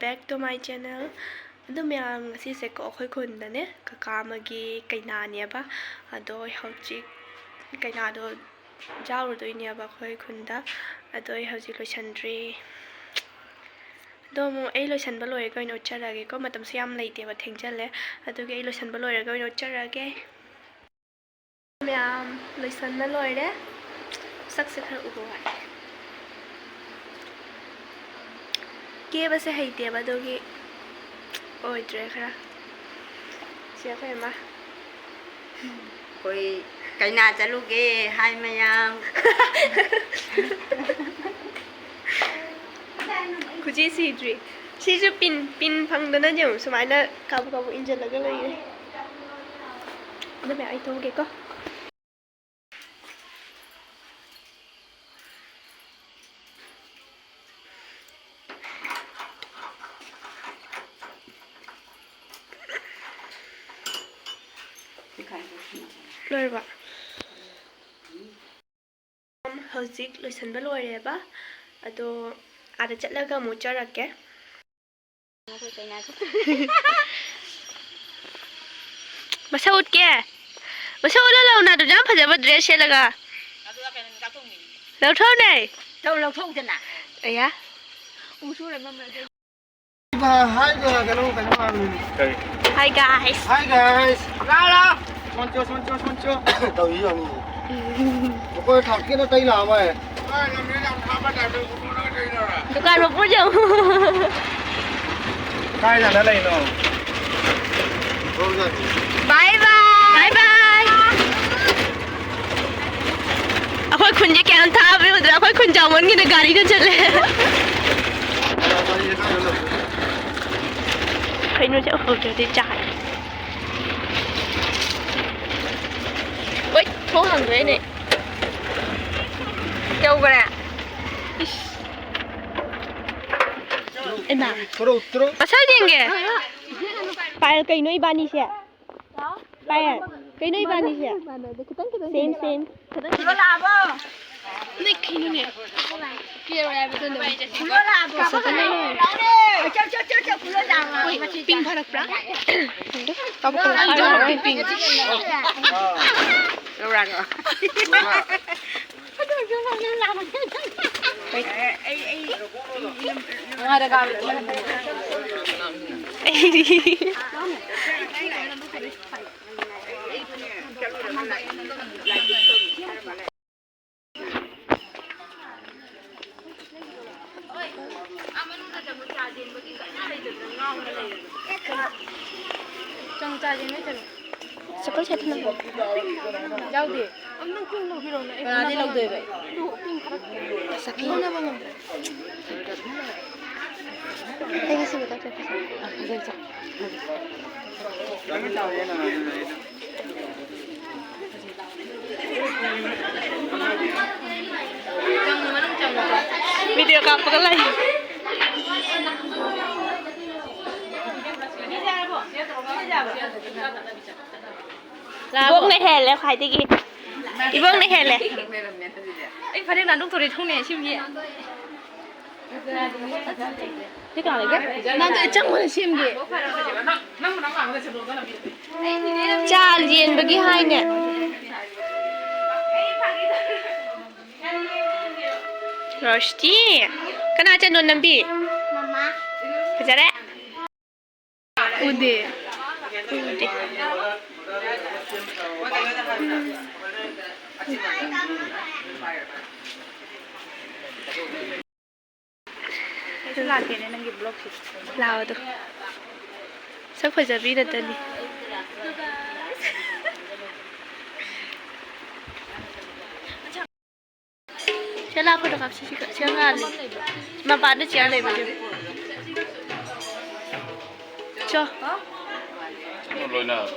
back to my channel အဒမယစီစကောခွခွန်းဒနေကကာမဂီကိနာနီဘာအဒိုဟောချိကိနာဒိုဂျာရဒိုနီဘာခွခွန်းဒါအဒိုဟောချိလိုချန်ဒရီဒိုမအေလိုချန်ဘလိုရေကိုနိုချရာကေကိုမတမ်ဆီယမ်လိုက်တေဘထင်ချလေအဒိုကေအေလိုချန်ဘလိုရေကိုနိုချရာကေမယလိုချန်ဘလိုရေဆက်စခရဥပဝိုင်ကေဘစဟိတေဘဒိုကေ ôi trời khá xe khỏe mà ôi cái nào chả lúc ghê hai mươi năm cứ chỉ xì chứ pin phăng đến nó nhiều số máy nó cao in chân là cái này nó mẹ ai thôi kìa có rồi bạn hơi dịch lời sân bắt lôi ba ado ada chắc là một cho ra cái mà sao út kia mà sao út lâu nào được dám phải 잡아 dress xe là lâu thâu này lâu thâu thế nào ấy á Hi guys. Hi guys. Ra. Soncho. Tao ý rồi. Một coi thằng kia nó tay nào mày. Tụi con một phút rồi. Cái là nó này nó. Bye bye. Bye bye. Ako'y kunji kaya ang tabi mo doon. Ako'y kunjaman ginagari na dyan. Kaya nyo siya ako dyan di dyan. Ôi, phố hàng ghế này. Châu cơ nè. Em mà. Mà sao gì kìa? Phải cây nuôi ba đi xe. Phải à? Cây nuôi ba đi xe. Xem. nó làm không Này cây nuôi nè. Kia rồi em tên này. nó làm không có này cho nó làm mà Pin phải được bra. Tao không ăn cho pin. đâu ra rồi Trong cha gì nữa chứ? Sao có chết không? Đâu đi? Ông đang kêu lâu rồi này. Đi lâu rồi vậy. Sao kêu nó bằng? Đây cái gì vậy tao chơi cái gì? Dân sao? Video cam apa lagi? Ibong này hèn lẹ khai tiki. Ibong này hèn lẹ. Anh phải đi làm lúc thôi không nè chim gì. Thế còn lại cái. Nàng tự chắc muốn chim gì. Cha liền với cái hai nè. Rosti. Cái nào chân nôn nằm bi? mama Phải ra đấy. Ude. Itu lah kayaknya nanggi blog sih. Lao tuh. Sắp phải giờ đi được tên đi. Sẽ lao phải được gặp sẽ ngàn mà bạn nó chén này bây giờ. Cho. Rồi nào.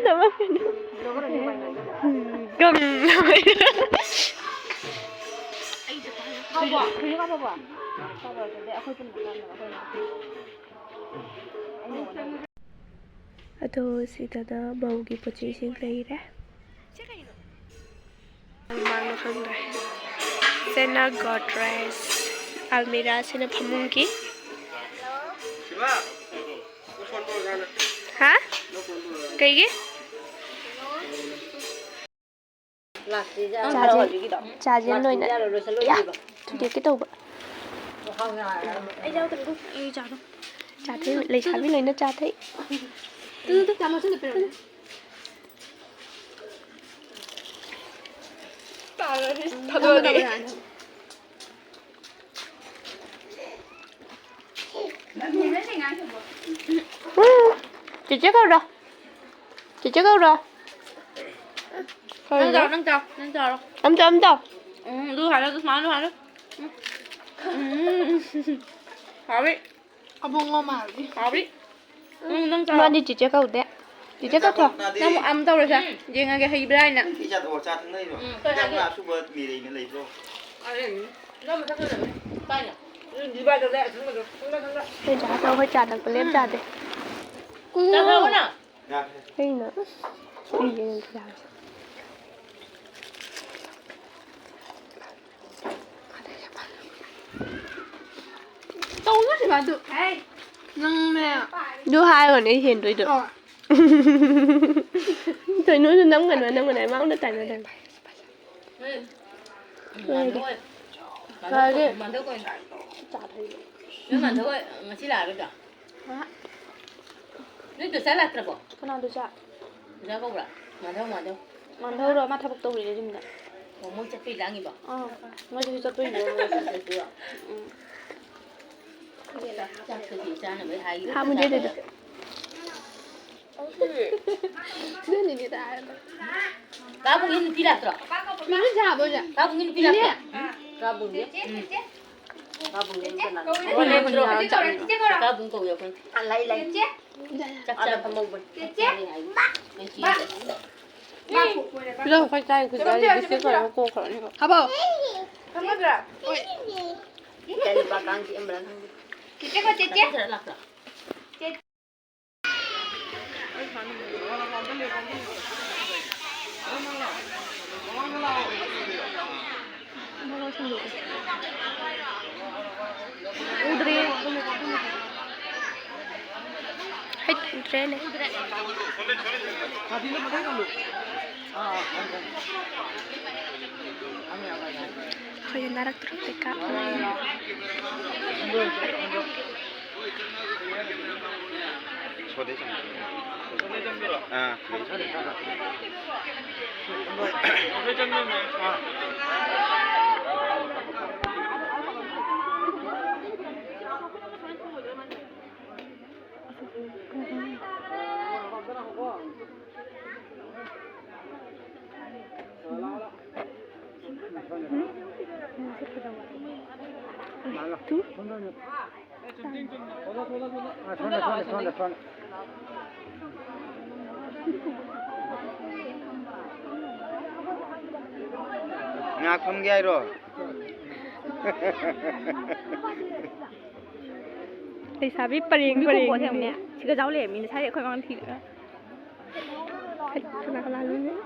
tama gum 봐봐. 그녀가 봐봐. 봐봐. 내가 아까 좀 ado sidada bawgi pochi sing leire mano khangda sena godres almira sena phamungi Siva, ko phone to jana. ha kai gi chaje loina ya thudi ke tawba ai giao từng lúc ai chào đâu. cha thei lei sabi loina cha thei từ chào mà xin được rồi. chị chết đâu rồi chị chết đâu rồi nâng chào âm chào đưa hải ra đưa má hả đi hả đi nâng chào mà đi chị chết đâu đấy chị chết đâu thôi nâng một âm tao rồi sao gì ngay cái hay đây nè Đi chặt ổ chặt thằng này rồi. Chắc là super mì đấy nó lấy rồi. hơi trả đâu hơi trả được lên trả đấy chào đâu nè Dạ. hay nữa đi về làm đâu nhất thì bạn được hay nâng nè đứa hai rồi này hiền rồi được thôi nói nó nóng gần này máu nó tàn rồi đây rồi đi mà đâu coi nhưng mà thôi mà chỉ là được cả nếu từ sáng là được cái nào được chả ra không rồi mà đâu mà thôi rồi mà thay bọc tôi để đi mình một môi chất phi đáng gì bảo mà chỉ cho tôi nữa chắc cái gì sao nó mới hay hai mươi giây được nên thì người ta cá bún ini pila rồi mình chả bao giờ cá bún ini pila ya cá bún ya cá bún ini kan cá bún cầu ya kan lấy chắc chắn phải mua bên bây phải tay cứ ra đi xíu rồi cô khỏi này hả bao cái ba càng chị em làm chị rất là hết tre này khơi narak terus teka Sorry chẳng. À, ngạc không ghê rồi. Thì sao biết paring nè chỉ có giáo lẻ mình thấy được khơi mang thịt nữa cái nào luôn đấy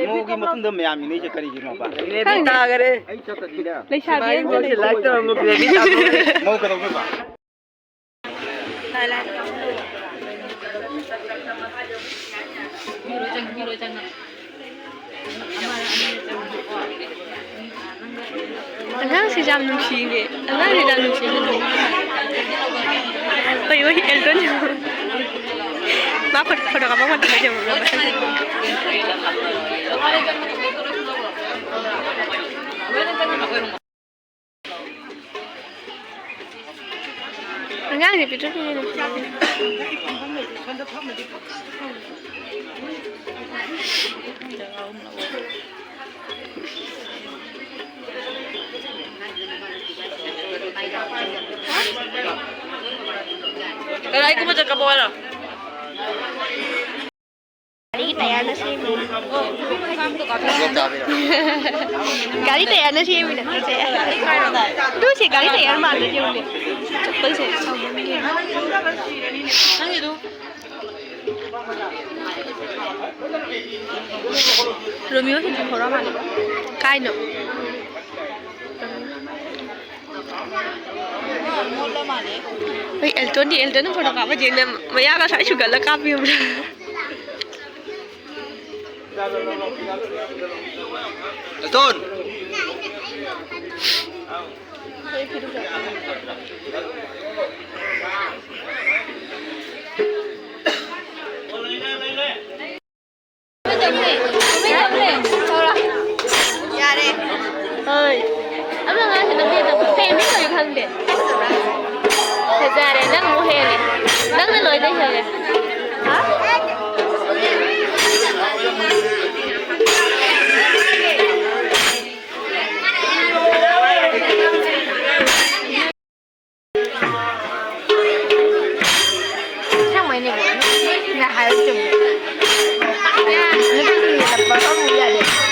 Mogi mutum da mẹ mình này kari gì nó ba. Gravy ta kare. Ai cho ta đi đó. lấy sao biết Mogi like to mo gravy ta. Mo ka đâu ba. lại lại nhiều chân anh đang si jam nung si ge anh đang si jam nung si bây giờ hiện lên má phật phật được không? Phật bây giờ mình anh đang gì bị chút như này Kaya ko mo sa kabuala. ဂါရီတရားနဲ့ရှိပြီ လောက်ကြပြီလား ဂါရီတရားနဲ့ရှိပြီနဲ့တူချေတူချေဂါရီတရားမှလည်းပြုံးနေပိတ်စေဆောင်းမင်းကြီး Nang ito. Romeo ရှင်ခေါ်ရမှာလေ ကိုင်းတော့ မောလမလေ ဟေးအယ်တိုနီဖော်တော့ကမကျင်းနဲ့မရကစားရှုကလည်းကပ်ပြုံးတယ် တွန်း ရတယ်ဟေးအမငါရှင်တပြည့်တော့ဖေးမင်းကိုခံတယ်ဆက်ကြရတယ်နန်းမိုးဟဲလေနန်းလည်းလွယ်တဲ့ဟဲလေဟာ ဆောင်မနေဘူးနော်ငါဟာရုံးညာငါတို့ကဘာလို့မရလဲ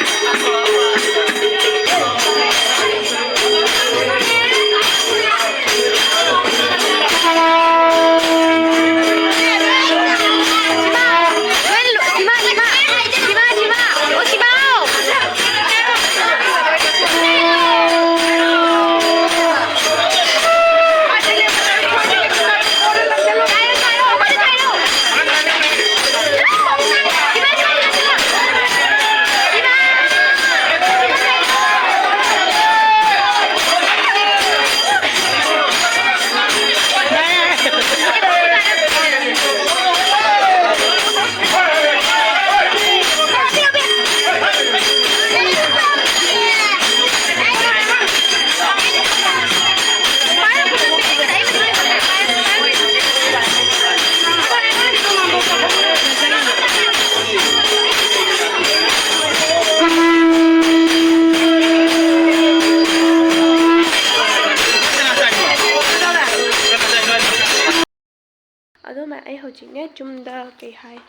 အဲ့တော့မအဲ့ဟုတ်ကြီးနဲ့ဂျုံဒါပေဟိုင်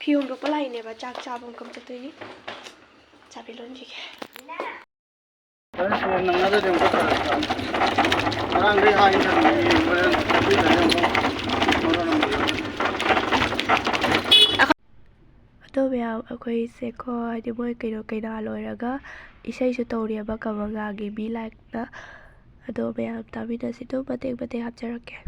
ဖီယုံတော့ပလိုက်နေပါကြာကြာပုံကံချတဲ့နီကြာပြီလုံးကြီးခဲ့ အဲ့ဆိုနငါတို့တော့ပတ်တာအရန်လေးဟာရင်တော့ဒီလိုမျိုးမော်တော်နော် တော့ဗျာအခွေစကောဒီဘွေကေတော့ကေတာလောရကအရှိစတော်ရဘကမကဂီဘီလိုက်နာအတော့ဗျာတာဗီဒစီတော့ပတေဟပ်ချရကေ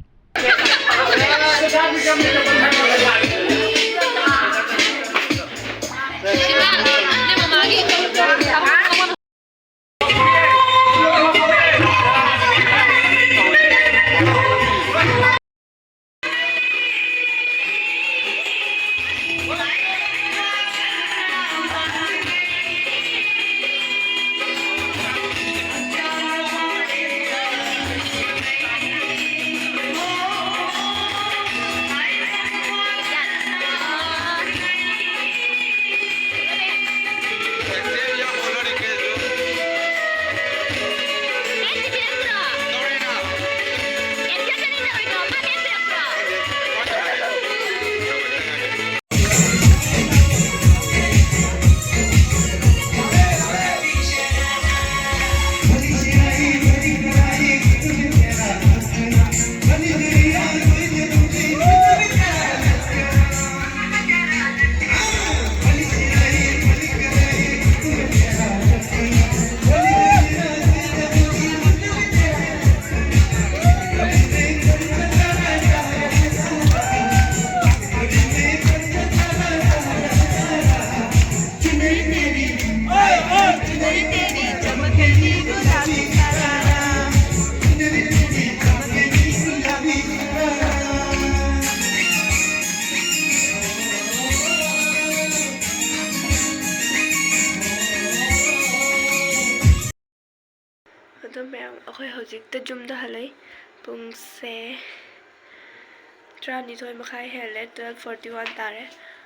တော့မြန်အခုဟိုจิตจุ่มได้เลยပုံစဲတရာနီဆိုမခိုင်ဟဲလေ1241တာရဲ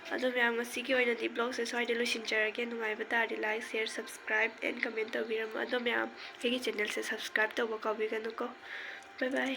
အဲ့တော့မြန်မစီကဝိုင်းတဲ့ blog ဆက်ဆွိုင်းတယ်လို့ရှင်းကြရခဲ့နုငိုင်ပတာဒီ like share subscribe and comment တော့ပြီးရမှာအဲ့တော့မြန်ဒီ channel ဆက် subscribe တော့ကောက်ပြီးကနုကို bye bye